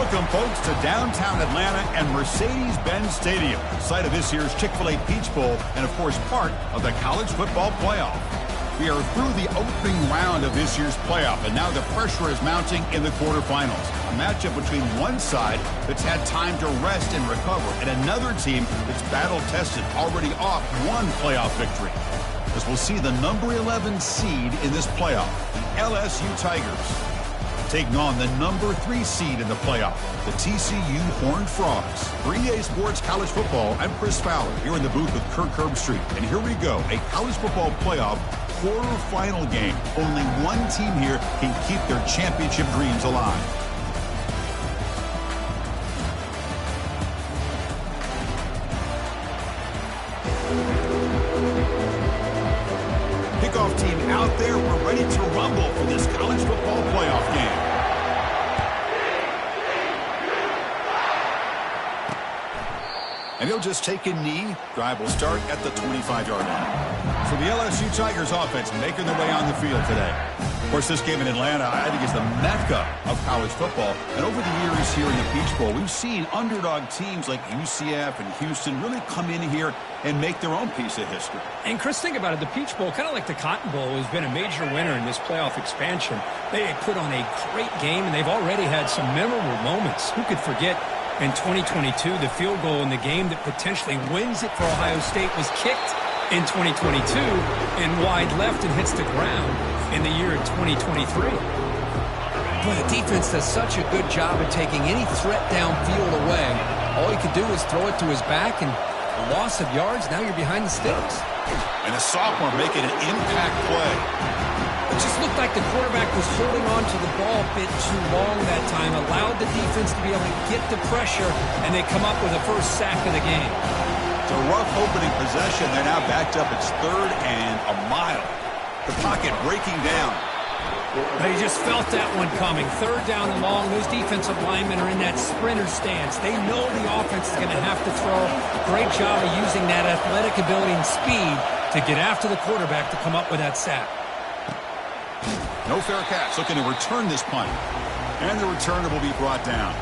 Welcome, folks, to downtown Atlanta and Mercedes-Benz Stadium, site of this year's Chick-fil-A Peach Bowl and, of course, part of the college football playoff. We are through the opening round of this year's playoff, and now the pressure is mounting in the quarterfinals. A matchup between one side that's had time to rest and recover, and another team that's battle-tested, already off one playoff victory. As we'll see the number 11 seed in this playoff, the LSU Tigers, taking on the number 3 seed in the playoff, the TCU Horned Frogs. For EA Sports College Football, I'm Chris Fowler here in the booth with Kirk Herbstreit. And here we go, a college football playoff quarterfinal game. Only one team here can keep their championship dreams alive. Kickoff team out there. We're ready to rumble for this college football playoff game. And he'll just take a knee. Drive will start at the 25-yard line. So the LSU Tigers offense making their way on the field today. Of course, this game in Atlanta, I think, is the mecca of college football. And over the years here in the Peach Bowl, we've seen underdog teams like UCF and Houston really come in here and make their own piece of history. And, Chris, think about it. The Peach Bowl, kind of like the Cotton Bowl, has been a major winner in this playoff expansion. They put on a great game, and they've already had some memorable moments. Who could forget in 2022, the field goal in the game that potentially wins it for Ohio State was kicked in 2022 and wide left and hits the ground in the year of 2023. Boy, the defense does such a good job of taking any threat downfield away. All he could do is throw it to his back, and a loss of yards, now you're behind the sticks. And a sophomore making an impact play. It just looked like the quarterback was holding on to the ball a bit too long that time, allowed the defense to be able to get the pressure, and they come up with the first sack of the game. It's a rough opening possession. They're now backed up. It's 3rd and a mile. The pocket breaking down. They just felt that one coming. 3rd down and long. Those defensive linemen are in that sprinter stance. They know the offense is going to have to throw. Great job of using that athletic ability and speed to get after the quarterback to come up with that sack. No fair catch. Looking to return this punt. And the returner will be brought down.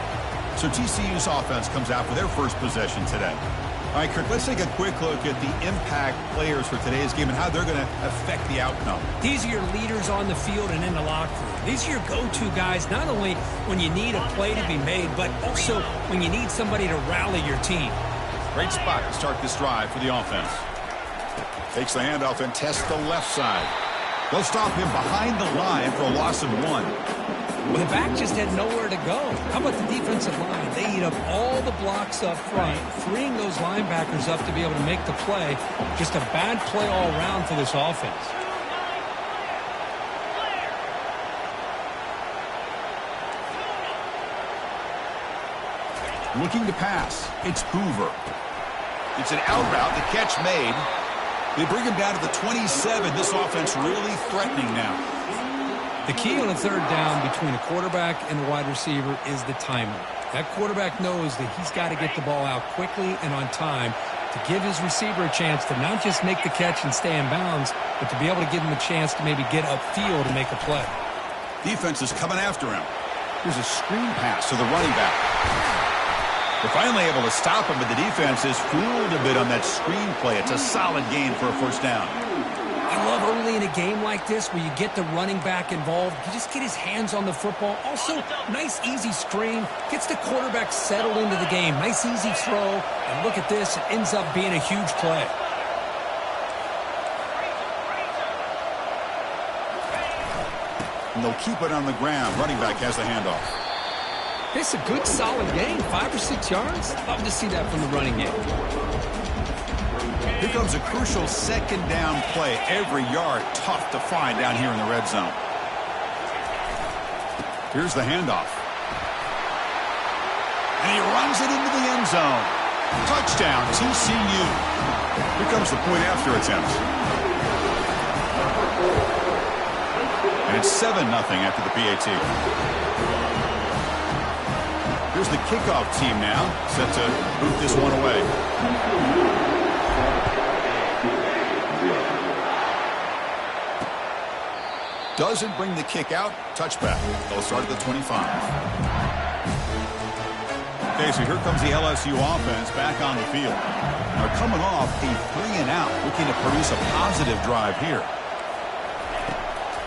So TCU's offense comes out for their first possession today. All right, Kirk, let's take a quick look at the impact players for today's game and how they're going to affect the outcome. These are your leaders on the field and in the locker room. These are your go-to guys, not only when you need a play to be made, but also when you need somebody to rally your team. Great spot to start this drive for the offense. Takes the handoff and tests the left side. They'll stop him behind the line for a loss of 1. Well, the back just had nowhere to go. How about the defensive line? They eat up all the blocks up front, freeing those linebackers up to be able to make the play. Just a bad play all around for this offense. Looking to pass. It's Hoover. It's an out route. The catch made. They bring him down to the 27. This offense really threatening now. The key on a 3rd down between a quarterback and a wide receiver is the timing. That quarterback knows that he's got to get the ball out quickly and on time to give his receiver a chance to not just make the catch and stay in bounds, but to be able to give him a chance to maybe get upfield and make a play. Defense is coming after him. Here's a screen pass to the running back. They're finally able to stop him, but the defense is fooled a bit on that screen play. It's a solid gain for a first down. I love early in a game like this where you get the running back involved. You just get his hands on the football. Also, nice, easy screen. Gets the quarterback settled into the game. Nice, easy throw. And look at this. It ends up being a huge play. And they'll keep it on the ground. Running back has the handoff. It's a good, solid game. 5 or 6 yards. Love to see that from the running game. Here comes a crucial 2nd down play. Every yard tough to find down here in the red zone. Here's the handoff. And he runs it into the end zone. Touchdown, TCU. Here comes the point after attempt. And it's 7-0 after the PAT. Here's the kickoff team now, set to boot this one away. Doesn't bring the kick out. Touchback. They'll start at the 25. Okay, so here comes the LSU offense back on the field. They're coming off a 3-and-out, looking to produce a positive drive here.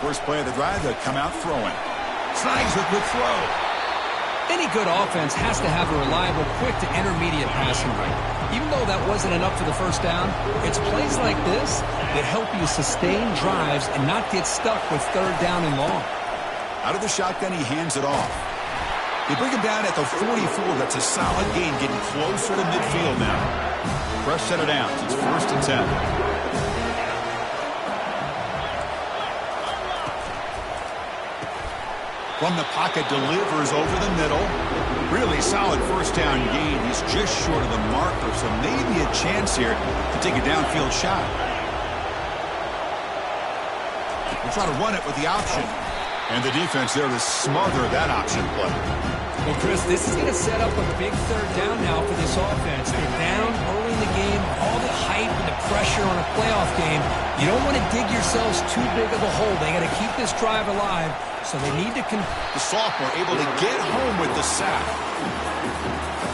First play of the drive, they come out throwing. Snags a good throw. Any good offense has to have a reliable, quick to intermediate passing rate. Even though that wasn't enough for the first down, it's plays like this that help you sustain drives and not get stuck with third down and long. Out of the shotgun, he hands it off. They bring him down at the 44. That's a solid gain, getting closer to midfield now. Fresh set of downs. It's 1st and 10. From the pocket, delivers over the middle. Really solid first down gain. He's just short of the marker, so maybe a chance here to take a downfield shot. We'll try to run it with the option. And the defense there to smother that option play. Well, Chris, this is going to set up a big third down now for this offense. They're down early in the game, all the hype and the pressure on a playoff game. You don't want to dig yourselves too big of a hole. They got to keep this drive alive, so they need to... The sophomore able to get home with the sack.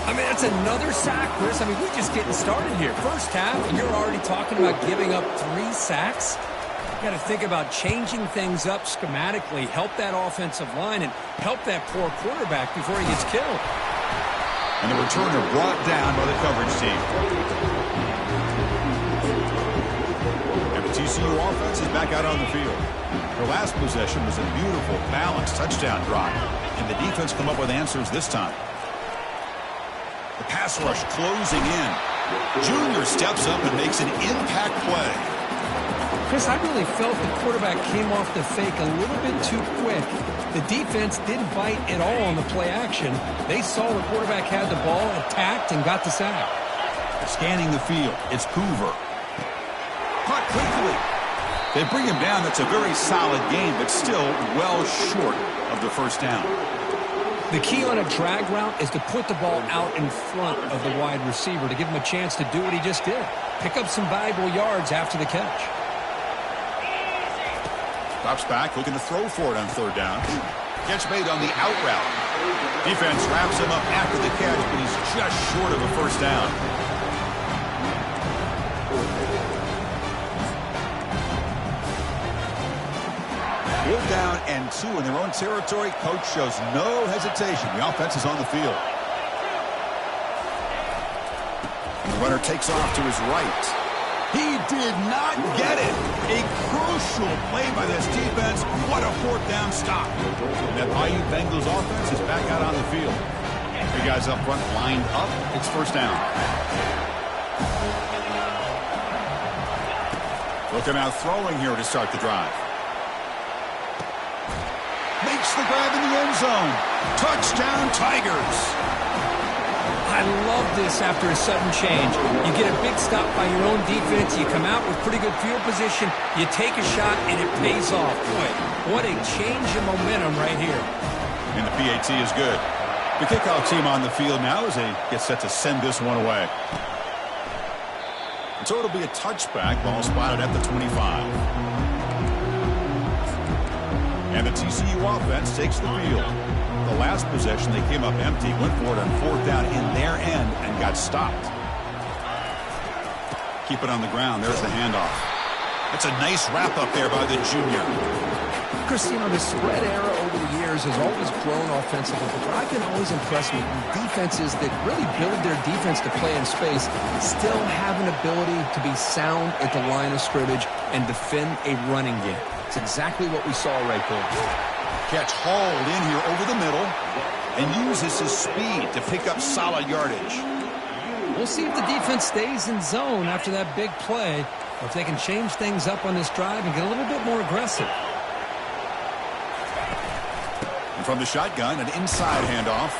I mean, that's another sack, Chris. I mean, we're just getting started here. First half, and you're already talking about giving up 3 sacks. Got to think about changing things up schematically, help that offensive line, and help that poor quarterback before he gets killed. And the returner brought down by the coverage team. And the TCU offense is back out on the field. Their last possession was a beautiful, balanced touchdown drive. And the defense come up with answers this time. The pass rush closing in. Junior steps up and makes an impact play. Chris, I really felt the quarterback came off the fake a little bit too quick. The defense didn't bite at all on the play action. They saw the quarterback had the ball, attacked, and got the sack. Scanning the field, it's Hoover. Caught quickly. They bring him down. That's a very solid game, but still well short of the first down. The key on a drag route is to put the ball out in front of the wide receiver to give him a chance to do what he just did. Pick up some valuable yards after the catch. Drops back, looking to throw for it on third down. Catch made on the out route. Defense wraps him up after the catch, but he's just short of a first down. Fourth down and 2 in their own territory. Coach shows no hesitation. The offense is on the field. And the runner takes off to his right. He did not get it. A crucial play by this defense. What a fourth down stop. And that IU Bengals offense is back out on the field. The guys up front lined up. It's first down. Looking out throwing here to start the drive. Makes the grab in the end zone. Touchdown Tigers. I love this after a sudden change. You get a big stop by your own defense. You come out with pretty good field position. You take a shot, and it pays off. Boy, what a change in momentum right here. And the PAT is good. The kickoff team on the field now as they get set to send this one away. And so it'll be a touchback. Ball spotted at the 25. And the TCU offense takes the field. The last possession, they came up empty, went for it on fourth down in their end, and got stopped. Keep it on the ground. There's the handoff. That's a nice wrap-up there by the junior. Chris, you know, the spread era over the years has always grown offensively, but I've been always impressed with defenses that really build their defense to play in space, still have an ability to be sound at the line of scrimmage and defend a running game. It's exactly what we saw right there. Catch hauled in here over the middle and uses his speed to pick up solid yardage. We'll see if the defense stays in zone after that big play, or if they can change things up on this drive and get a little bit more aggressive. And from the shotgun, an inside handoff.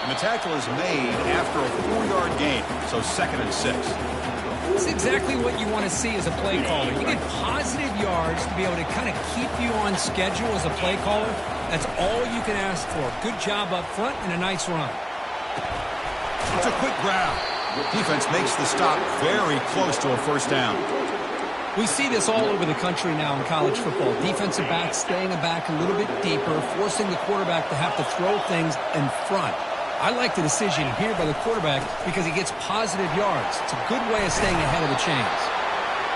And the tackle is made after a 4-yard gain, so 2nd and 6. It's exactly what you want to see as a play caller. You get positive yards to be able to kind of keep you on schedule as a play caller. That's all you can ask for. Good job up front and a nice run. It's a quick grab. Defense makes the stop very close to a first down. We see this all over the country now in college football. Defensive backs staying back a little bit deeper, forcing the quarterback to have to throw things in front. I like the decision here by the quarterback because he gets positive yards. It's a good way of staying ahead of the chains.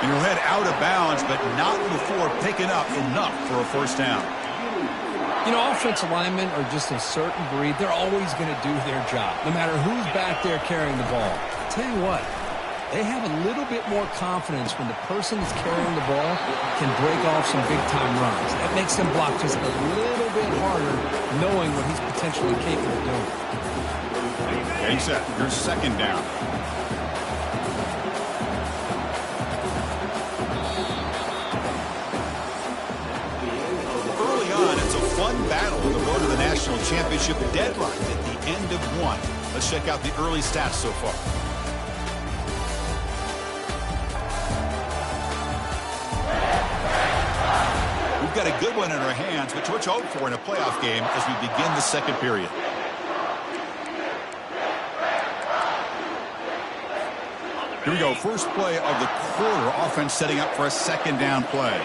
And he'll head out of bounds, but not before picking up enough for a first down. You know, offensive linemen are just a certain breed. They're always going to do their job, no matter who's back there carrying the ball. I'll tell you what, they have a little bit more confidence when the person that's carrying the ball can break off some big-time runs. That makes them block just a little bit harder, knowing what he's potentially capable of doing. Getting set. Here's second down. Early on, it's a fun battle on the road to the national championship deadline at the end of one. Let's check out the early stats so far. We've got a good one in our hands, but much to hope for in a playoff game as we begin the second period. Here we go. First play of the quarter. Offense setting up for a second down play.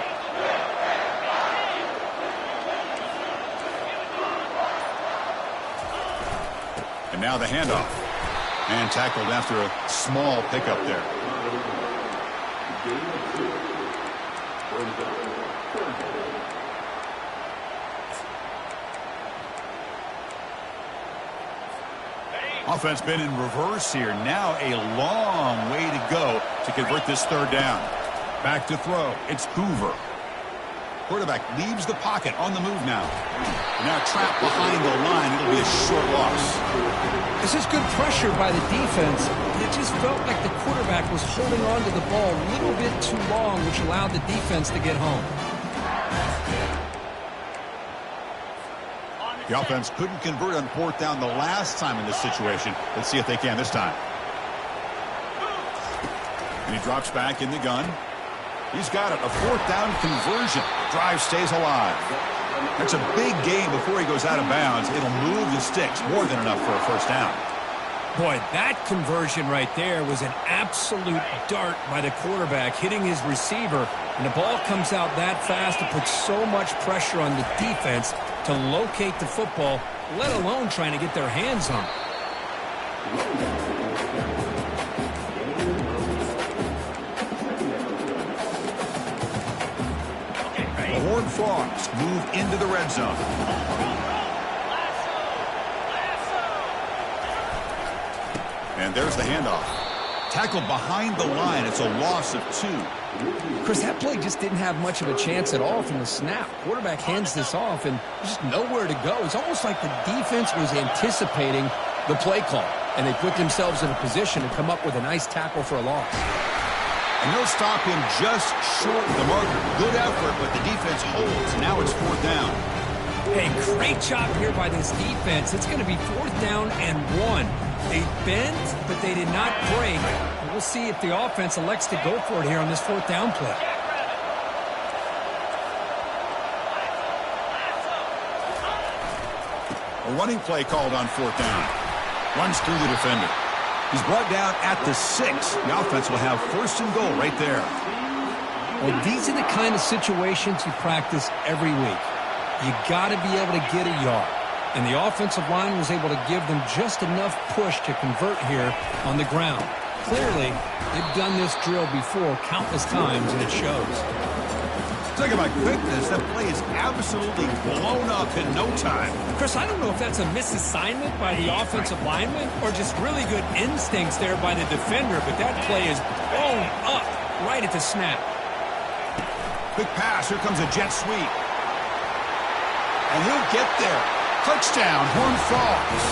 And now the handoff. And tackled after a small pickup there. Offense been in reverse here. Now a long way to go to convert this third down. Back to throw. It's Gburg. Quarterback leaves the pocket on the move now. Now trapped behind the line. It'll be a short loss. This is good pressure by the defense. It just felt like the quarterback was holding on to the ball a little bit too long, which allowed the defense to get home. The offense couldn't convert on fourth down the last time in this situation. Let's see if they can this time. And he drops back in the gun. He's got it. A fourth down conversion. Drive stays alive. That's a big gain before he goes out of bounds. It'll move the sticks more than enough for a first down. Boy, that conversion right there was an absolute dart by the quarterback hitting his receiver. And the ball comes out that fast. It puts so much pressure on the defense to locate the football, let alone trying to get their hands on it. The Horned Frogs move into the red zone. And there's the handoff. Tackled behind the line. It's a loss of 2. Chris, that play just didn't have much of a chance at all from the snap. Quarterback hands this off, and there's just nowhere to go. It's almost like the defense was anticipating the play call, and they put themselves in a position to come up with a nice tackle for a loss. And they'll stop him just short of the marker. Good effort, but the defense holds. Now it's fourth down. Hey, great job here by this defense. It's going to be fourth down and 1. They bent, but they did not break. We'll see if the offense elects to go for it here on this fourth down play. A running play called on fourth down. Runs through the defender. He's brought down at the 6. The offense will have first and goal right there. Well, these are the kind of situations you practice every week. You got to be able to get a yard. And the offensive line was able to give them just enough push to convert here on the ground. Clearly, they've done this drill before countless times, and it shows. Talking about quickness, that play is absolutely blown up in no time. Chris, I don't know if that's a misassignment by the offensive lineman or just really good instincts there by the defender, but that play is blown up right at the snap. Quick pass. Here comes a jet sweep. And he'll get there. Touchdown, Horned Frogs.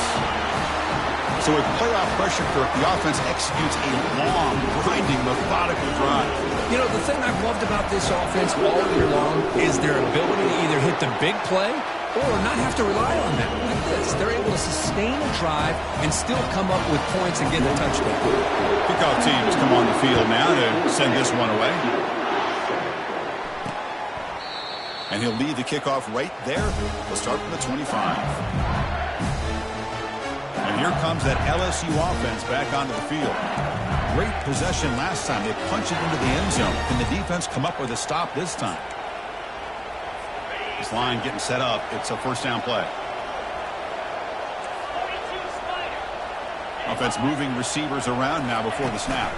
So with playoff pressure for it, the offense executes a long, grinding, methodical drive. You know, the thing I've loved about this offense all year long is their ability to either hit the big play or not have to rely on that. Like this, they're able to sustain a drive and still come up with points and get a touchdown. Kickoff teams come on the field now to send this one away. And he'll lead the kickoff right there. We'll start from the 25. And here comes that LSU offense back onto the field. Great possession last time. They punched it into the end zone. Can the defense come up with a stop this time? This line getting set up. It's a first down play. Offense moving receivers around now before the snap.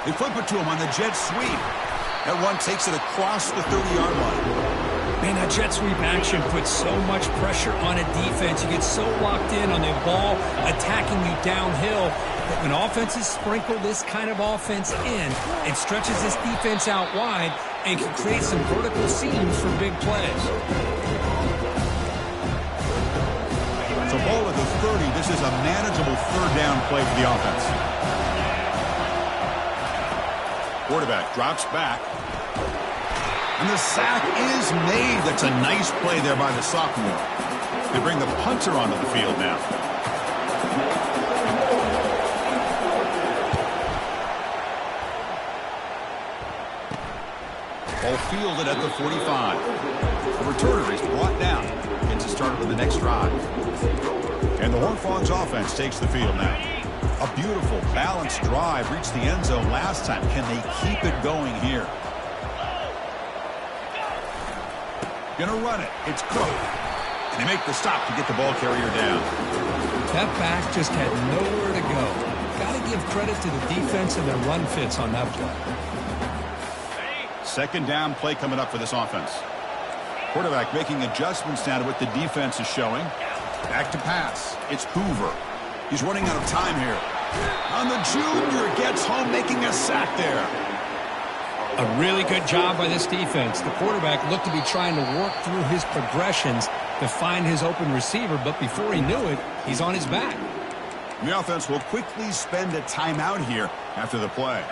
They flip it to him on the jet sweep. That one takes it across the 30-yard line. Man, that jet sweep action puts so much pressure on a defense. You get so locked in on the ball attacking you downhill. But when offenses sprinkle this kind of offense in, it stretches this defense out wide and can create some vertical seams for big plays. So ball at the 30. This is a manageable third down play for the offense. Quarterback drops back. And the sack is made. That's a nice play there by the sophomore. They bring the punter onto the field now. Ball fielded at the 45. The returner is brought down. Gets it started with the next drive. And the Horned Frogs offense takes the field now. A beautiful, balanced drive reached the end zone last time. Can they keep it going here? Gonna run it. It's Cook. And they make the stop to get the ball carrier down. That back just had nowhere to go. Got to give credit to the defense and their run fits on that play. Second down play coming up for this offense. Quarterback making adjustments now to what the defense is showing. Back to pass. It's Hoover. He's running out of time here. On the junior, gets home, making a sack there. A really good job by this defense. The quarterback looked to be trying to work through his progressions to find his open receiver, but before he knew it, he's on his back. The offense will quickly spend a timeout here after the play.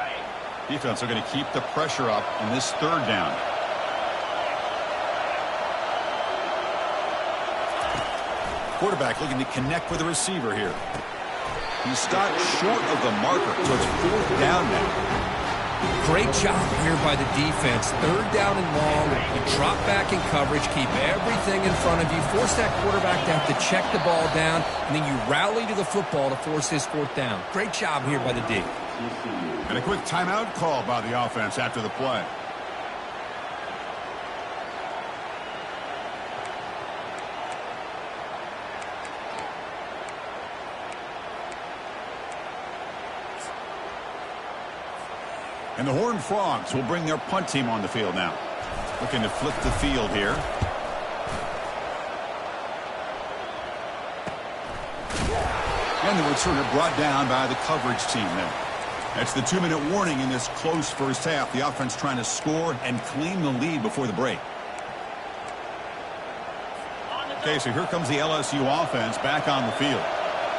Defense are going to keep the pressure up in this third down. Quarterback looking to connect with the receiver here. He stopped short of the marker, so it's fourth down now. Great job here by the defense. Third down and long. You drop back in coverage, keep everything in front of you, force that quarterback to have to check the ball down, and then you rally to the football to force his fourth down. Great job here by the D. And a quick timeout call by the offense after the play. And the Horned Frogs will bring their punt team on the field now. Looking to flip the field here. And the returner brought down by the coverage team there. That's the 2-minute warning in this close first half. The offense trying to score and claim the lead before the break. Okay, so here comes the LSU offense back on the field.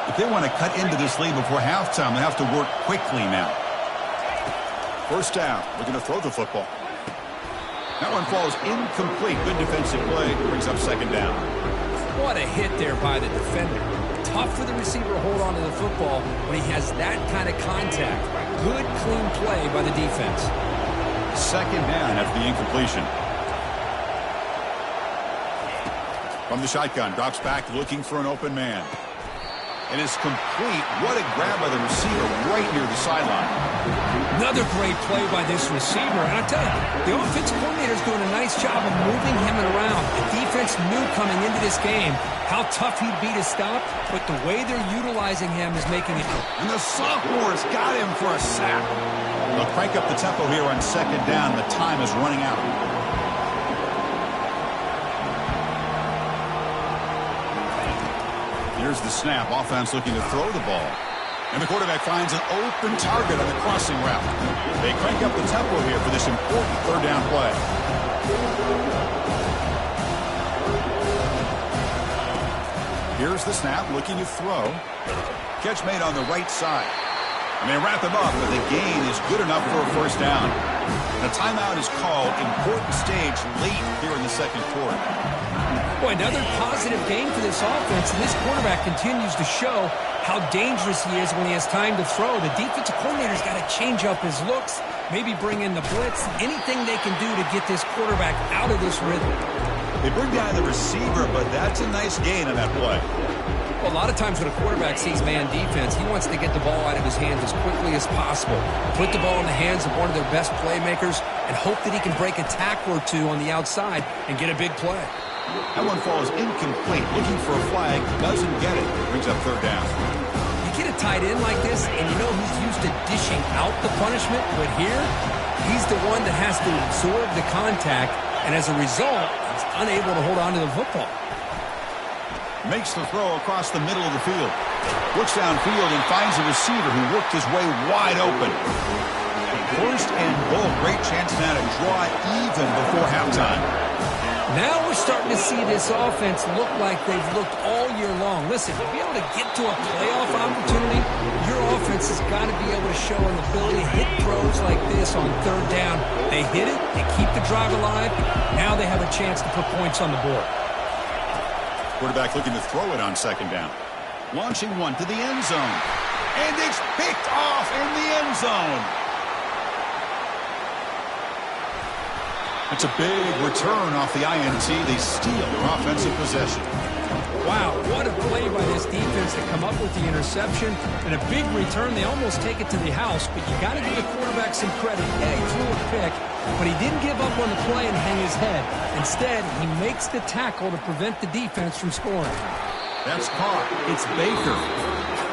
If they want to cut into this lead before halftime, they have to work quickly now. First down, looking to throw the football. That one falls incomplete. Good defensive play, brings up second down. What a hit there by the defender. Tough for the receiver to hold on to the football when he has that kind of contact. Good, clean play by the defense. Second down after the incompletion. From the shotgun, drops back looking for an open man. And it's complete. What a grab by the receiver right near the sideline. Another great play by this receiver. And I tell you, the offensive coordinator is doing a nice job of moving him around. The defense knew coming into this game how tough he'd be to stop, but the way they're utilizing him is making it. And the sophomore's got him for a sack. They'll crank up the tempo here on second down. The time is running out. Here's the snap. Offense looking to throw the ball. And the quarterback finds an open target on the crossing route. They crank up the tempo here for this important third down play. Here's the snap, looking to throw. Catch made on the right side. And they wrap him up, but the gain is good enough for a first down. The timeout is called. Important stage late here in the second quarter. Boy, another positive game for this offense, and this quarterback continues to show how dangerous he is when he has time to throw. The defensive coordinator's got to change up his looks, maybe bring in the blitz, anything they can do to get this quarterback out of this rhythm. They bring down the receiver, but that's a nice gain on that play. Well, a lot of times when a quarterback sees man defense, he wants to get the ball out of his hands as quickly as possible, put the ball in the hands of one of their best playmakers, and hope that he can break a tackle or two on the outside and get a big play. That one falls incomplete. Looking for a flag, doesn't get it. Brings up third down. You get a tight end like this, and you know he's used to dishing out the punishment, but here, he's the one that has to absorb the contact, and as a result, he's unable to hold on to the football. Makes the throw across the middle of the field. Looks downfield and finds a receiver who worked his way wide open. First and goal. Great chance now to draw even before halftime. Now we're starting to see this offense look like they've looked all year long. Listen, to be able to get to a playoff opportunity, your offense has got to be able to show an ability to hit throws like this on third down. They hit it, they keep the drive alive. Now they have a chance to put points on the board. Quarterback looking to throw it on second down. Launching one to the end zone. And it's picked off in the end zone. It's a big return off the INT. They steal their offensive possession. Wow, what a play by this defense to come up with the interception. And a big return. They almost take it to the house, but you got to give the quarterback some credit. Yeah, he threw a pick, but he didn't give up on the play and hang his head. Instead, he makes the tackle to prevent the defense from scoring. That's caught. It's Baker.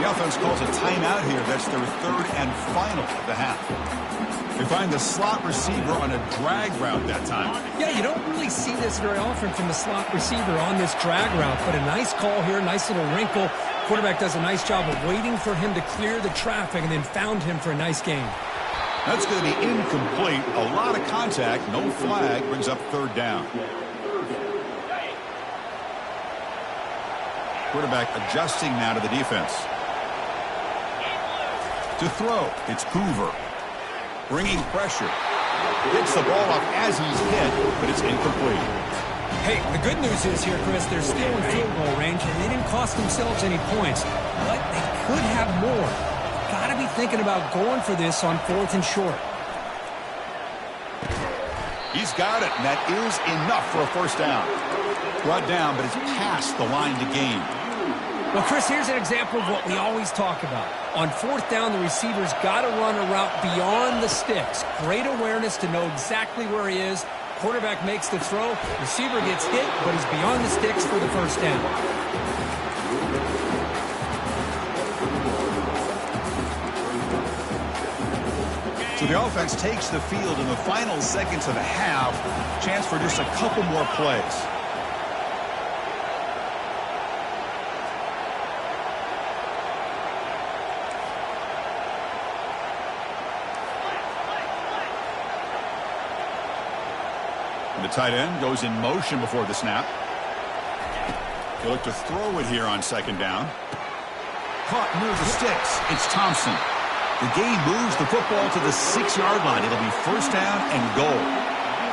The offense calls a timeout here. That's their third and final of the half. They find the slot receiver on a drag route that time. Yeah, you don't really see this very often from the slot receiver on this drag route, but a nice call here, nice little wrinkle. Quarterback does a nice job of waiting for him to clear the traffic and then found him for a nice gain. That's going to be incomplete. A lot of contact. No flag. Brings up third down. Quarterback adjusting now to the defense. To throw, it's Hoover. Bringing pressure. Hits the ball up as he's hit, but it's incomplete. Hey, the good news is here, Chris, they're still in field goal range, and they didn't cost themselves any points. But they could have more. Got to be thinking about going for this on fourth and short. He's got it, and that is enough for a first down. Brought down, but it's past the line to gain. Well, Chris, here's an example of what we always talk about. On fourth down, the receiver's got to run a route beyond the sticks. Great awareness to know exactly where he is. Quarterback makes the throw. Receiver gets hit, but he's beyond the sticks for the first down. So the offense takes the field in the final seconds of the half. Chance for just a couple more plays. The tight end goes in motion before the snap. He'll look to throw it here on second down. Caught near the sticks. It's Thompson. The game moves the football to the 6-yard line. It'll be first down and goal.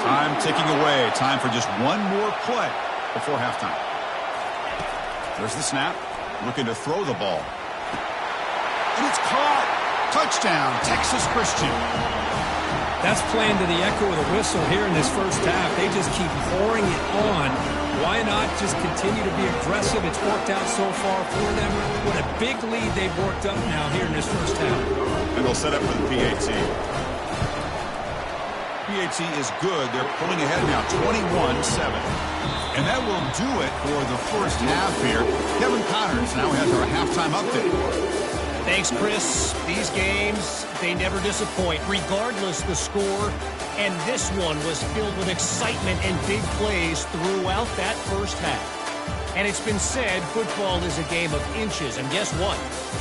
Time ticking away. Time for just one more play before halftime. There's the snap. Looking to throw the ball. And it's caught. Touchdown, Texas Christian. That's playing to the echo of the whistle here in this first half. They just keep pouring it on. Why not just continue to be aggressive? It's worked out so far for them. What a big lead they've worked up now here in this first half. And they'll set up for the PAT. PAT is good. They're pulling ahead now, 21-7. And that will do it for the first half here. Kevin Connors now has our halftime update. Thanks, Chris. These games, they never disappoint, regardless the score. And this one was filled with excitement and big plays throughout that first half. And it's been said football is a game of inches. And guess what?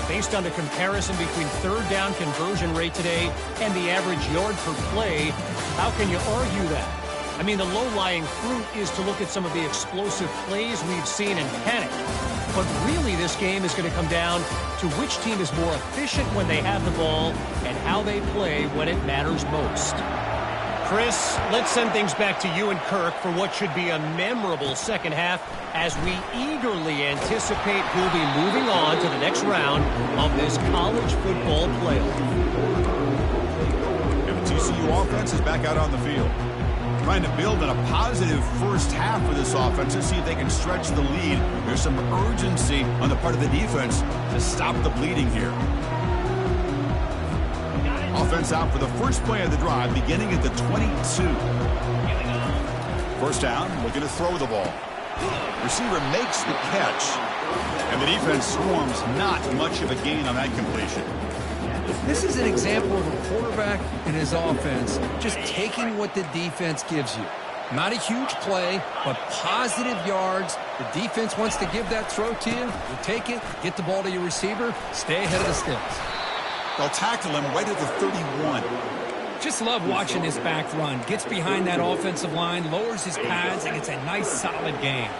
Based on the comparison between third down conversion rate today and the average yard per play, how can you argue that? I mean, the low-lying fruit is to look at some of the explosive plays we've seen and panic. But really, this game is going to come down to which team is more efficient when they have the ball and how they play when it matters most. Chris, let's send things back to you and Kirk for what should be a memorable second half as we eagerly anticipate who'll be moving on to the next round of this college football playoff. And the TCU offense is back out on the field. Trying to build in a positive first half for this offense and see if they can stretch the lead. There's some urgency on the part of the defense to stop the bleeding here. Offense out for the first play of the drive, beginning at the 22. First down, looking to throw the ball. Receiver makes the catch, And the defense swarms not much of a gain on that completion. This is an example of a quarterback and his offense just taking what the defense gives you. Not a huge play, but positive yards. The defense wants to give that throw to you. You take it, get the ball to your receiver, stay ahead of the sticks. They'll tackle him right at the 31. Just love watching this back run. Gets behind that offensive line, lowers his pads, and gets a nice, solid gain.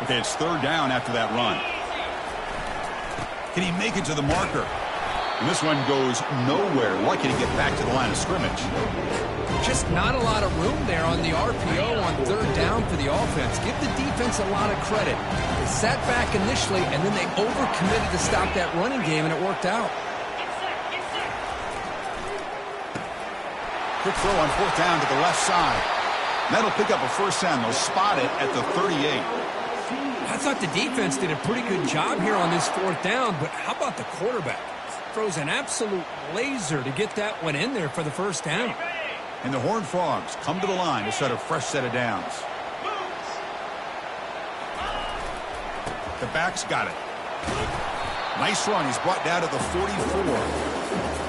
Okay, it's third down after that run. Can he make it to the marker? And this one goes nowhere. Lucky to get back to the line of scrimmage. Just not a lot of room there on the RPO on third down for the offense. Give the defense a lot of credit. They sat back initially, and then they overcommitted to stop that running game, and it worked out. Quick throw on fourth down to the left side. That'll pick up a first down. They'll spot it at the 38. I thought the defense did a pretty good job here on this fourth down, but how about the quarterback? Throws an absolute laser to get that one in there for the first down. And the Horned Frogs come to the line to set a fresh set of downs. The back's got it. Nice run. He's brought down to the 44.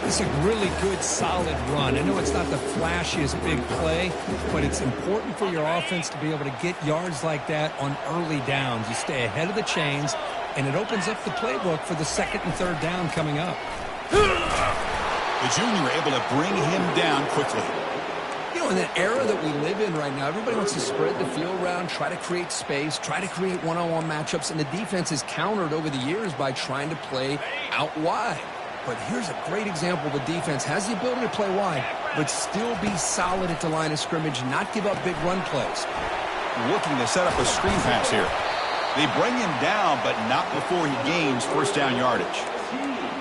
It's a really good, solid run. I know it's not the flashiest big play, but it's important for your offense to be able to get yards like that on early downs. You stay ahead of the chains, and it opens up the playbook for the second and third down coming up. The junior able to bring him down quickly. You know, in the era that we live in right now, everybody wants to spread the field around, try to create space, try to create one-on-one matchups, and the defense is countered over the years by trying to play out wide. But here's a great example. The defense has the ability to play wide, but still be solid at the line of scrimmage, not give up big run plays. Looking to set up a screen pass here. They bring him down, but not before he gains first down yardage.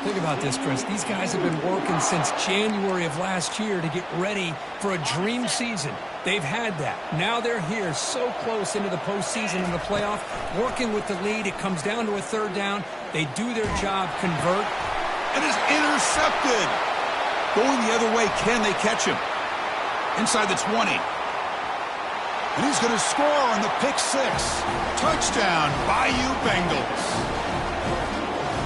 Think about this, Chris. These guys have been working since January of last year to get ready for a dream season. They've had that. Now they're here so close into the postseason and the playoff, working with the lead. It comes down to a third down. They do their job, convert. And is intercepted. Going the other way, can they catch him? Inside the 20. And he's going to score on the pick six. Touchdown, Bayou Bengals.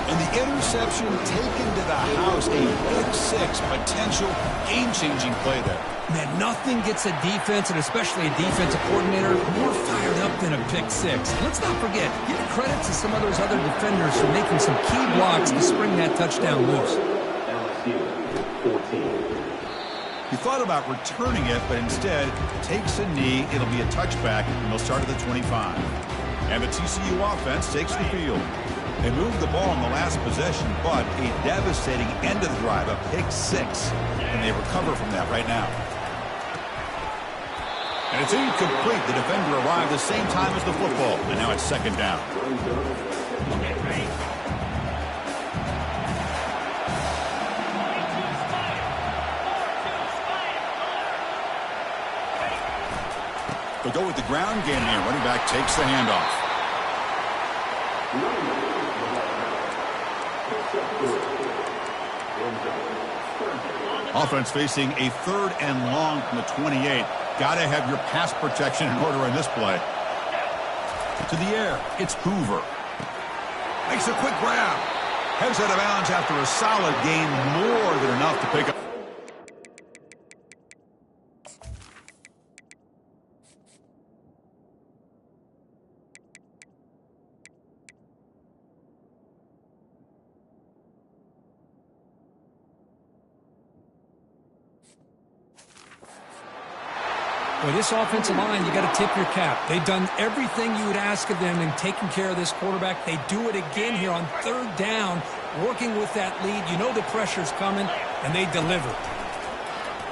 And the interception taken to the house. A pick six, potential game-changing play there. Man, nothing gets a defense, and especially a defensive coordinator, more fired up than a pick six. Let's not forget, give credit to some of those other defenders for making some key blocks to spring that touchdown loose. He thought about returning it, but instead takes a knee. It'll be a touchback, and they'll start at the 25. And the TCU offense takes the field. They moved the ball in the last possession, but a devastating end of the drive, a pick six. And they recover from that right now. And it's incomplete. The defender arrived the same time as the football, and now it's second down. They'll go with the ground game here. Running back takes the handoff. Offense facing a third and long from the 28. Got to have your pass protection in order in this play. To the air, it's Hoover. Makes a quick grab. Heads out of bounds after a solid gain, more than enough to pick up. Boy, this offensive line, you got to tip your cap. They've done everything you would ask of them in taking care of this quarterback. They do it again here on third down, working with that lead. You know the pressure's coming, and they deliver.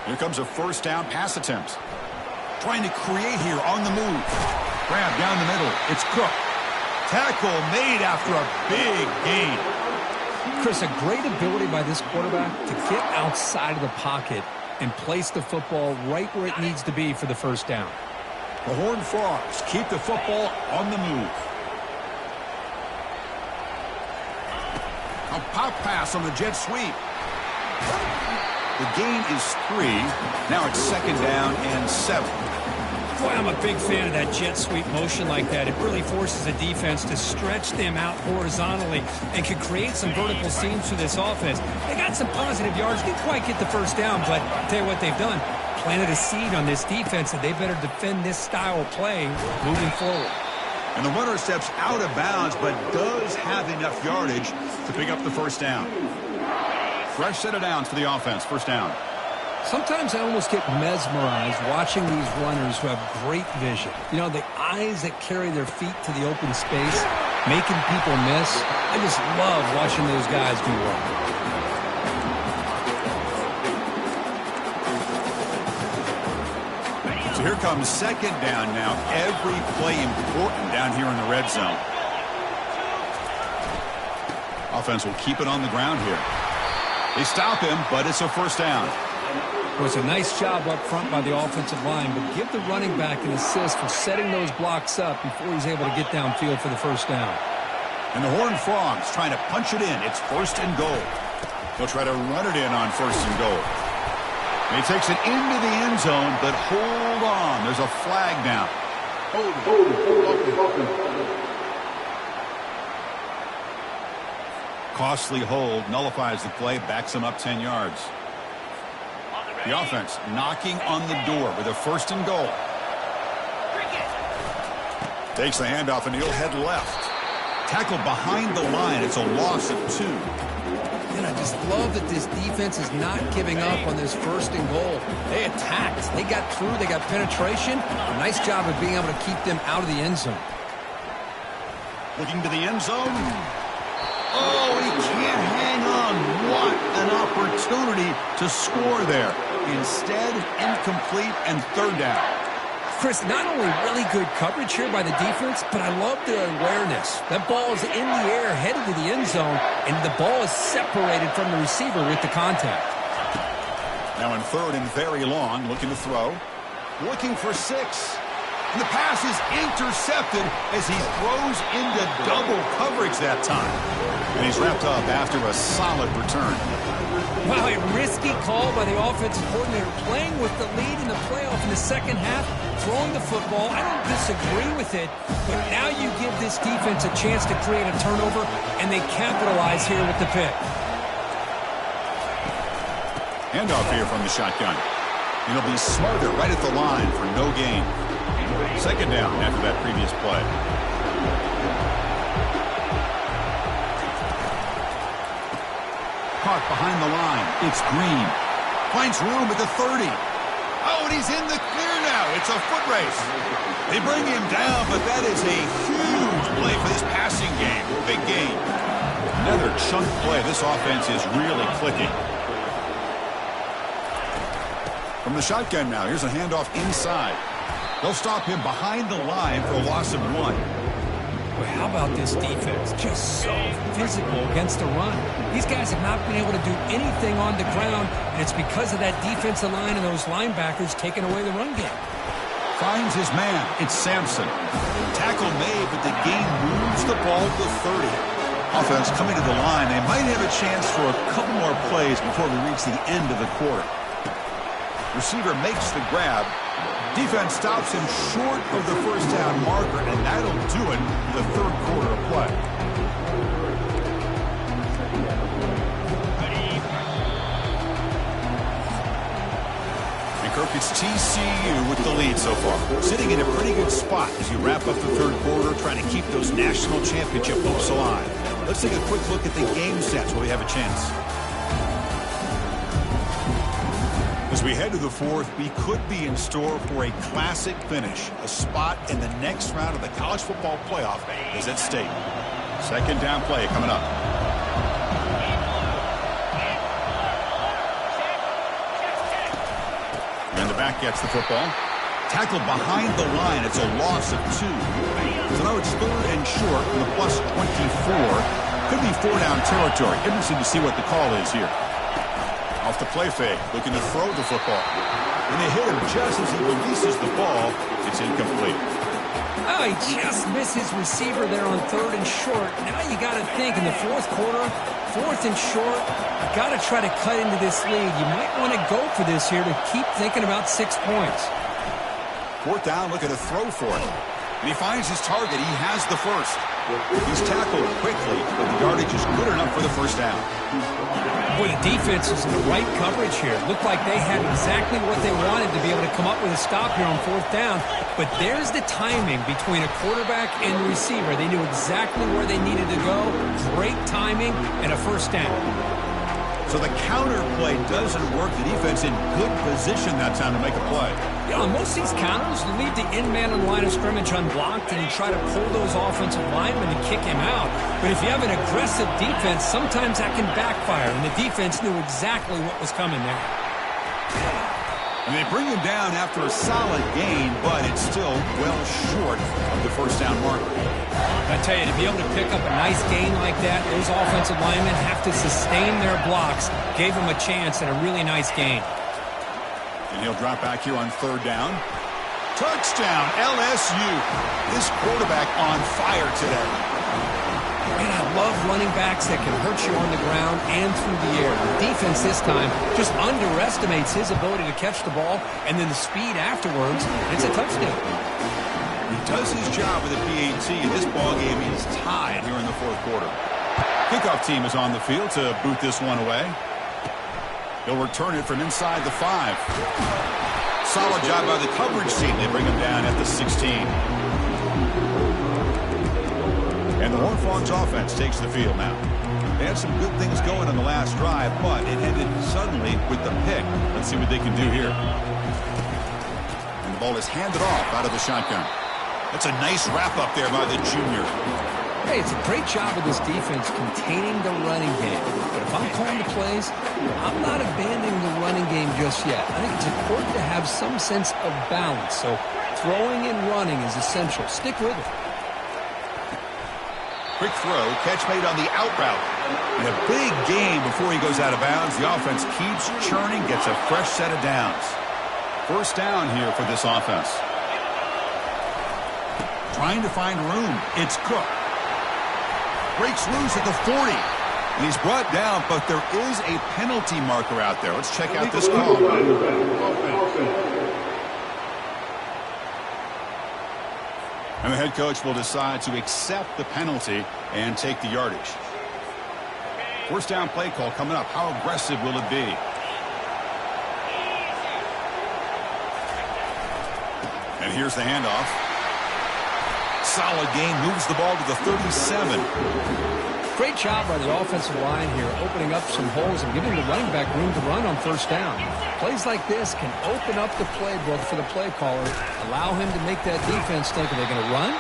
Here comes a first down pass attempt. Trying to create here on the move. Grab down the middle. It's Cook. Tackle made after a big gain. Chris, a great ability by this quarterback to get outside of the pocket and place the football right where it needs to be for the first down. The Horned Frogs keep the football on the move. A pop pass on the jet sweep. The gain is 3. Now it's second down and 7. Boy, I'm a big fan of that jet sweep motion like that. It really forces the defense to stretch them out horizontally and can create some vertical seams for this offense. They got some positive yards. Didn't quite get the first down, but I'll tell you what they've done. Planted a seed on this defense that they better defend this style of play moving forward. And the runner steps out of bounds, but does have enough yardage to pick up the first down. Fresh set of downs for the offense. First down. Sometimes I almost get mesmerized watching these runners who have great vision. You know, the eyes that carry their feet to the open space, making people miss. I just love watching those guys do work. So here comes second down now. Every play important down here in the red zone. Offense will keep it on the ground here. They stop him, but it's a first down. It was a nice job up front by the offensive line, but give the running back an assist for setting those blocks up before he's able to get downfield for the first down. And the Horned Frogs trying to punch it in. It's first and goal. They'll try to run it in on first and goal. And he takes it into the end zone, but hold on. There's a flag down. Costly hold, nullifies the play, backs him up 10 yards. The offense knocking on the door with a first and goal. Takes the handoff and he'll head left. Tackled behind the line. It's a loss of 2. And I just love that this defense is not giving up on this first and goal. They attacked. They got through. They got penetration. A nice job of being able to keep them out of the end zone. Looking to the end zone. Oh, he can't hang on. What an opportunity to score there. Instead, incomplete and third down. Chris, not only really good coverage here by the defense, but I love their awareness. That ball is in the air, headed to the end zone, and the ball is separated from the receiver with the contact. Now in third and very long, looking to throw. Looking for 6. And the pass is intercepted as he throws into double coverage that time. And he's wrapped up after a solid return. Wow, a risky call by the offensive coordinator, playing with the lead in the playoff in the second half, throwing the football. I don't disagree with it, but now you give this defense a chance to create a turnover, and they capitalize here with the pick. Handoff here from the shotgun. It'll be Smothered right at the line for no gain. Second down after that previous play. Caught behind the line. It's Green. Finds room at the 30. Oh, and he's in the clear now. It's a foot race. They bring him down, but that is a huge play for this passing game. Big gain. Another chunk play. This offense is really clicking. From the shotgun now, here's a handoff inside. They'll stop him behind the line for a loss of 1. Well, how about this defense? Just so physical against the run. These guys have not been able to do anything on the ground, and it's because of that defensive line and those linebackers taking away the run game. Finds his man. It's Sampson. Tackle made, but the game moves the ball to 30. Offense coming to the line. They might have a chance for a couple more plays before we reach the end of the quarter. Receiver makes the grab. Defense stops him short of the first down marker, and that'll do it for the third quarter of play. And Kirk, it's TCU with the lead so far. Sitting in a pretty good spot as you wrap up the third quarter, trying to keep those national championship hopes alive. Let's take a quick look at the game sets where we have a chance. As we head to the fourth, we could be in store for a classic finish. A spot in the next round of the college football playoff is at stake. Second down play coming up. And the back gets the football. Tackled behind the line. It's a loss of 2. So now it's third and short from the plus 24. Could be 4-down territory. Interesting to see what the call is here. Off the play fake, looking to throw the football. And they hit him just as he releases the ball. It's incomplete. Oh, he just missed his receiver there on third and short. Now you got to think in the fourth quarter, fourth and short, you got to try to cut into this lead. You might want to go for this here to keep thinking about 6 points. Fourth down, looking to throw for it. And he finds his target. He has the first. He's tackled quickly, but the yardage is good enough for the first down. Boy, the defense is in the right coverage here. Looked like they had exactly what they wanted to be able to come up with a stop here on fourth down. But there's the timing between a quarterback and the receiver. They knew exactly where they needed to go. Great timing and a first down. So the counter play doesn't work. The defense in good position that time to make a play. You know, on most of these counters, you leave the in-man on the line of scrimmage unblocked and you try to pull those offensive linemen and kick him out. But if you have an aggressive defense, sometimes that can backfire, and the defense knew exactly what was coming there. And they bring him down after a solid gain, but it's still well short of the first down marker. I tell you, to be able to pick up a nice gain like that, those offensive linemen have to sustain their blocks. Gave him a chance at a really nice gain. And he'll drop back here on third down. Touchdown, LSU. This quarterback on fire today. And I love running backs that can hurt you on the ground and through the air. The defense this time just underestimates his ability to catch the ball, and then the speed afterwards, it's a touchdown. He does his job with a PAT, and this ballgame is tied here in the fourth quarter. Kickoff team is on the field to boot this one away. He'll return it from inside the 5. Solid job by the coverage team. They bring him down at the 16. And the Horned Frogs offense takes the field now. They had some good things going on the last drive, but it ended suddenly with the pick. Let's see what they can do here. And the ball is handed off out of the shotgun. That's a nice wrap-up there by the junior. Hey, it's a great job of this defense containing the running game. But if I'm calling the plays, I'm not abandoning the running game just yet. I think it's important to have some sense of balance. So throwing and running is essential. Stick with it. Quick throw, catch made on the out route. And a big gain before he goes out of bounds. The offense keeps churning, gets a fresh set of downs. First down here for this offense. Trying to find room. It's Cook. Breaks loose at the 40. And he's brought down, but there is a penalty marker out there. Let's check out this call. And the head coach will decide to accept the penalty and take the yardage. First down play call coming up. How aggressive will it be? And here's the handoff. Solid gain, moves the ball to the 37. Great job by the offensive line here, opening up some holes and giving the running back room to run on first down. Plays like this can open up the playbook for the play caller, allow him to make that defense think, are they going to run?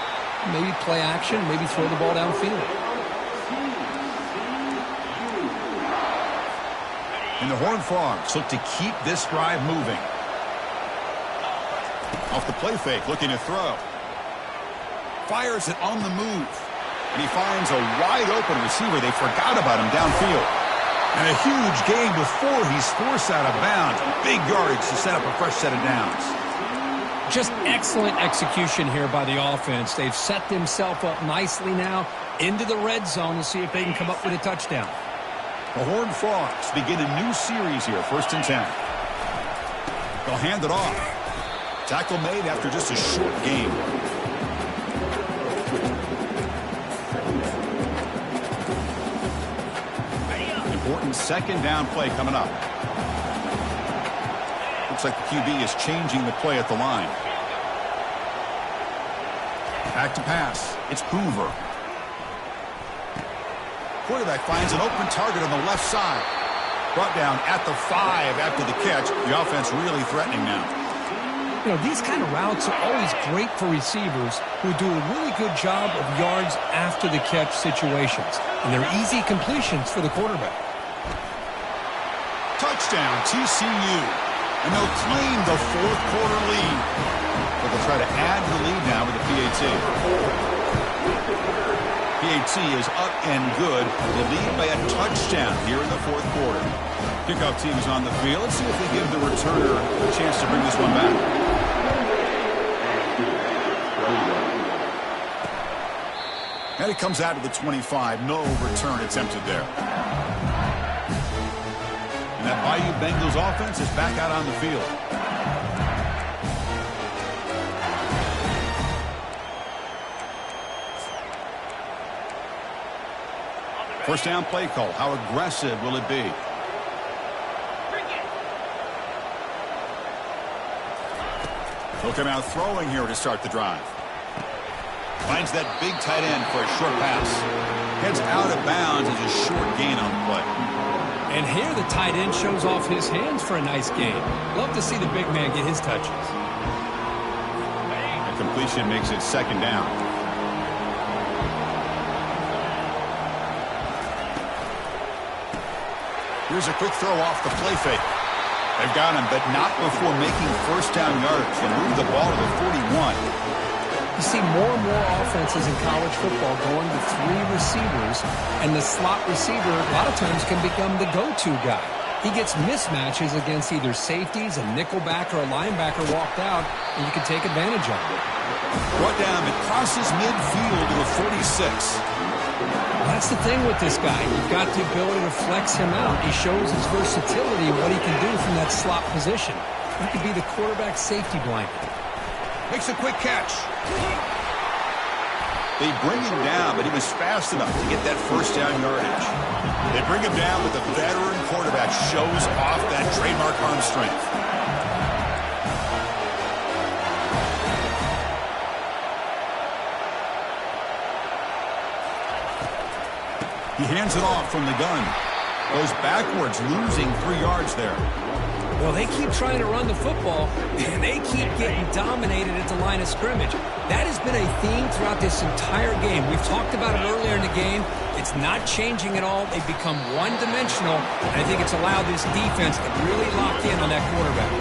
Maybe play action, maybe throw the ball downfield. And the Horned Frogs look to keep this drive moving. Off the play fake, looking to throw. Fires it on the move. And he finds a wide-open receiver. They forgot about him downfield. And a huge gain before he's forced out of bounds. Big yardage to set up a fresh set of downs. Just excellent execution here by the offense. They've set themselves up nicely now into the red zone to see if they can come up with a touchdown. The Horned Frogs begin a new series here, 1st and 10. They'll hand it off. Tackle made after just a short game. Important second down play coming up. Looks like the QB is changing the play at the line. Back to pass. It's Hoover. Quarterback finds an open target on the left side. Brought down at the 5 after the catch. The offense really threatening now. You know, these kind of routes are always great for receivers who do a really good job of yards after the catch situations. And they're easy completions for the quarterback. Touchdown, TCU. And they'll claim the fourth quarter lead. But they'll try to add to the lead now with the PAT. PAT is up and good. They lead by a touchdown here in the fourth quarter. Kickoff team is on the field. Let's see if they give the returner a chance to bring this one back. And it comes out of the 25. No return attempted there. And that Bayou Bengals offense is back out on the field. First down play call. How aggressive will it be? He'll come out throwing here to start the drive. Finds that big tight end for a short pass. Heads out of bounds as a short gain on the play. And here the tight end shows off his hands for a nice gain. Love to see the big man get his touches. A completion makes it second down. Here's a quick throw off the play fake. They've got him, but not before making first down yards and move the ball to the 41. You see more and more offenses in college football going to 3 receivers, and the slot receiver a lot of times can become the go-to guy. He gets mismatches against either safeties, a nickelback, or a linebacker walked out, and you can take advantage of it. Brought down, it crosses midfield to the 46. That's the thing with this guy. You've got the ability to flex him out. He shows his versatility and what he can do from that slot position. He could be the quarterback safety blanket. Makes a quick catch. They bring him down, but he was fast enough to get that first down yardage. They bring him down, but the veteran quarterback shows off that trademark arm strength. He hands it off from the gun. Goes backwards, losing 3 yards there. Well, they keep trying to run the football, and they keep getting dominated at the line of scrimmage. That has been a theme throughout this entire game. We've talked about it earlier in the game. It's not changing at all. They've become one-dimensional, and I think it's allowed this defense to really lock in on that quarterback.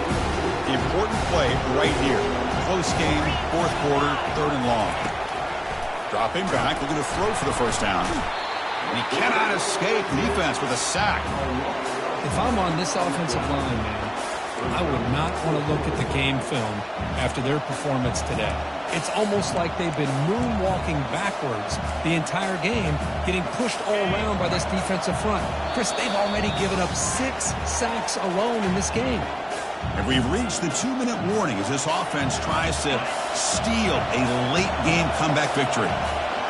Important play right here. Close game, 4th quarter, 3rd and long. Drop him back, looking to throw for the first down. And he cannot escape defense with a sack. If I'm on this offensive line, man, I would not want to look at the game film after their performance today. It's almost like they've been moonwalking backwards the entire game, getting pushed all around by this defensive front. Chris, they've already given up 6 sacks alone in this game. And we've reached the 2-minute warning as this offense tries to steal a late-game comeback victory.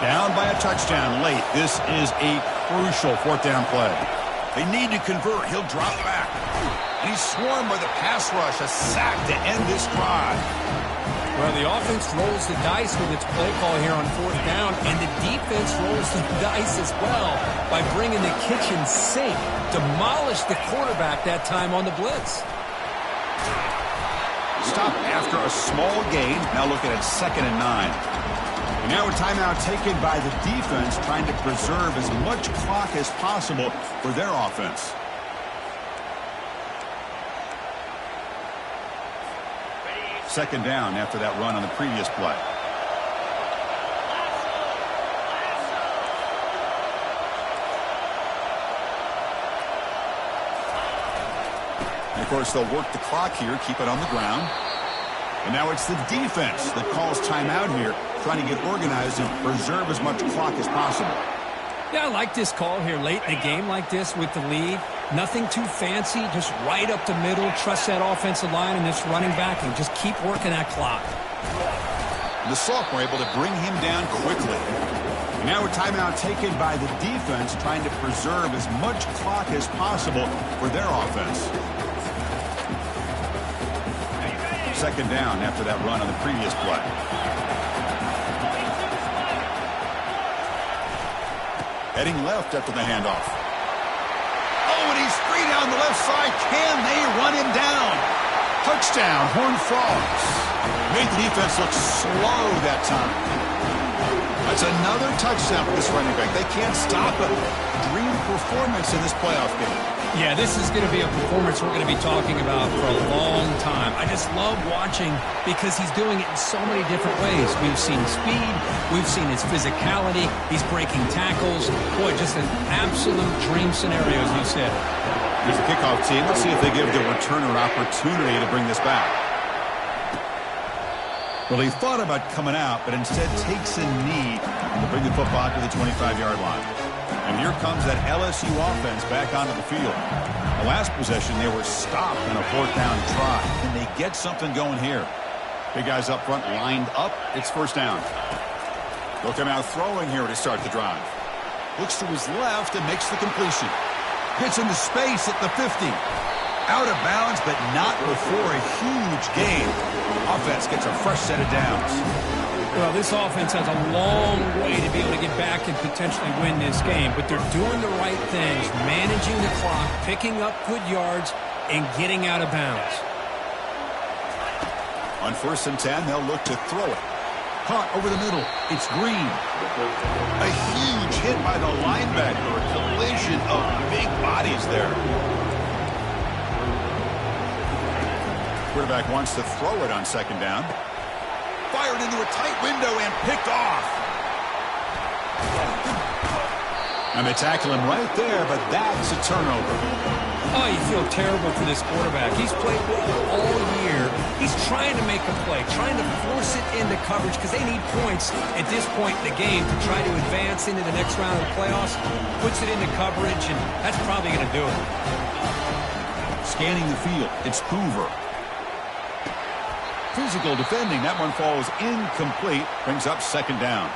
Down by a touchdown late. This is a crucial 4th down play. They need to convert. He'll drop back. And he's swarmed by the pass rush. A sack to end this drive. Well, the offense rolls the dice with its play call here on 4th down, and the defense rolls the dice as well by bringing the kitchen sink. Demolished the quarterback that time on the blitz. Stop after a small gain. Now looking at 2nd and 9. And now a timeout taken by the defense, trying to preserve as much clock as possible for their offense. Second down after that run on the previous play. And of course, they'll work the clock here, keep it on the ground. And now it's the defense that calls timeout here, trying to get organized and preserve as much clock as possible. Yeah, I like this call here late in a game like this with the lead. Nothing too fancy, just right up the middle. Trust that offensive line and this running back and just keep working that clock. The sophomore able to bring him down quickly. And now a timeout taken by the defense, trying to preserve as much clock as possible for their offense. Second down after that run on the previous play. Heading left after the handoff. Oh, and he's free down the left side. Can they run him down? Touchdown, Horned Frogs. Made the defense look slow that time. That's another touchdown for this running back. They can't stop him. Dream performance in this playoff game. Yeah, this is going to be a performance we're going to be talking about for a long time. I just love watching because he's doing it in so many different ways. We've seen speed. We've seen his physicality. He's breaking tackles. Boy, just an absolute dream scenario, as you said. Here's the kickoff team. Let's see if they give the returner opportunity to bring this back. Well, he thought about coming out, but instead takes a knee to bring the football to the 25-yard line. And here comes that LSU offense back onto the field. The last possession, they were stopped on a 4th down try. Can they get something going here? Big guys up front lined up. It's first down. They'll come out throwing here to start the drive. Looks to his left and makes the completion. Hits into space at the 50. Out of bounds, but not before a huge gain. Offense gets a fresh set of downs. Well, this offense has a long way to be able to get back and potentially win this game, but they're doing the right things, managing the clock, picking up good yards, and getting out of bounds. On 1st and 10, they'll look to throw it. Caught over the middle. It's Green. A huge hit by the linebacker. A collision of big bodies there. Quarterback wants to throw it on 2nd down. Fired into a tight window and picked off. And they tackle him right there, but that's a turnover. Oh, you feel terrible for this quarterback. He's played well all year. He's trying to make a play, trying to force it into coverage because they need points at this point in the game to try to advance into the next round of the playoffs. Puts it into coverage, and that's probably going to do it. Scanning the field, it's Hoover. Physical defending. That one falls incomplete. Brings up 2nd down.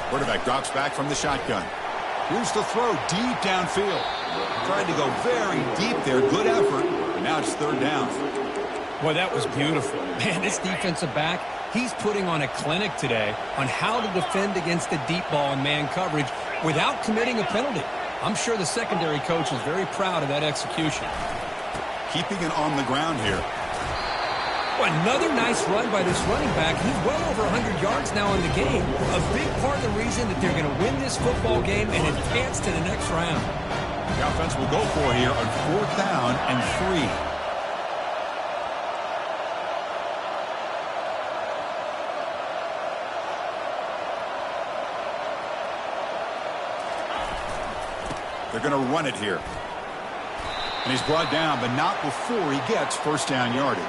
Quarterback drops back from the shotgun. Here's the throw deep downfield. Tried to go very deep there. Good effort. And now it's 3rd down. Boy, that was beautiful. Man, this defensive back, he's putting on a clinic today on how to defend against the deep ball and man coverage without committing a penalty. I'm sure the secondary coach is very proud of that execution. Keeping it on the ground here. Well, another nice run by this running back. He's well over 100 yards now in the game. A big part of the reason that they're going to win this football game and advance to the next round. The offense will go for here on 4th down and 3. They're going to run it here. And he's brought down, but not before he gets 1st down yardage.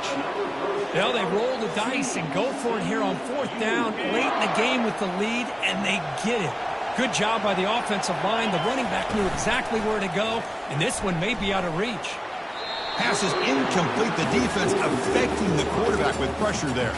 Well, they roll the dice and go for it here on 4th down, late in the game with the lead, and they get it. Good job by the offensive line. The running back knew exactly where to go, and this one may be out of reach. Pass is incomplete. The defense affecting the quarterback with pressure there.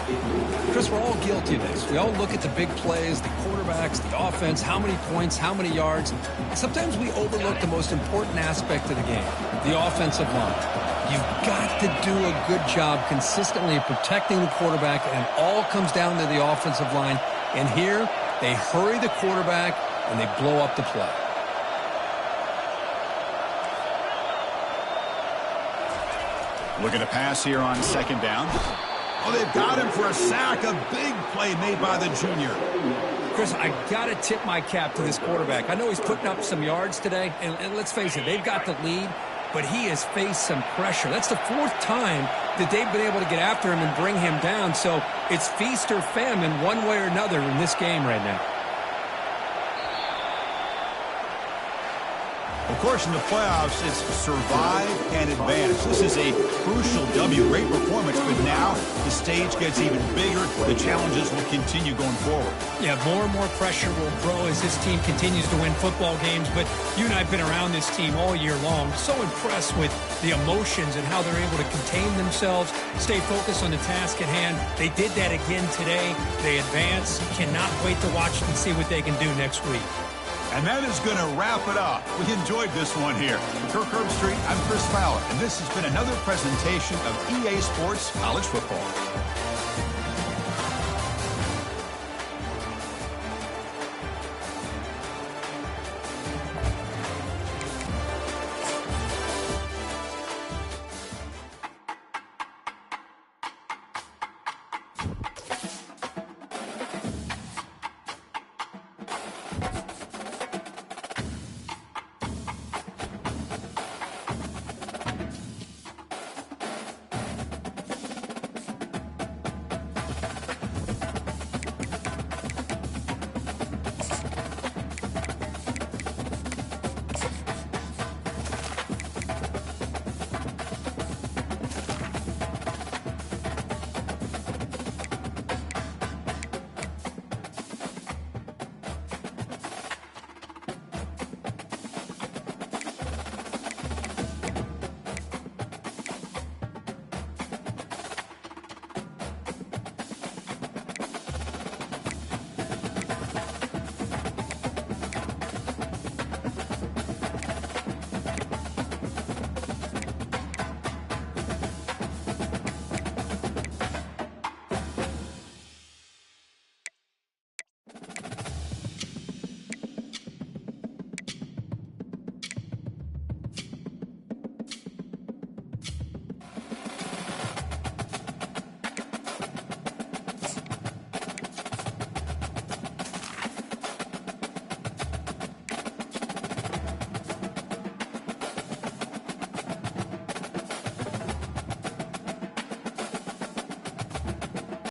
Chris, we're all guilty of this. We all look at the big plays, the quarterbacks, the offense, how many points, how many yards. Sometimes we overlook the most important aspect of the game, the offensive line. You've got to do a good job consistently protecting the quarterback, and it all comes down to the offensive line. And here, they hurry the quarterback, and they blow up the play. Looking to pass here on 2nd down. Oh, they've got him for a sack. A big play made by the junior. Chris, I got to tip my cap to this quarterback. I know he's putting up some yards today, and let's face it, they've got the lead, but he has faced some pressure. That's the 4th time that they've been able to get after him and bring him down, so it's feast or famine one way or another in this game right now. Of course, in the playoffs, it's survive and advance. This is a crucial W. Great performance, but now the stage gets even bigger. The challenges will continue going forward. Yeah, more and more pressure will grow as this team continues to win football games, but you and I have been around this team all year long. So impressed with the emotions and how they're able to contain themselves, stay focused on the task at hand. They did that again today. They advance. Cannot wait to watch and see what they can do next week. And that is going to wrap it up. We enjoyed this one here. From Kirk Herbstreit, I'm Chris Fowler, and this has been another presentation of EA Sports College Football.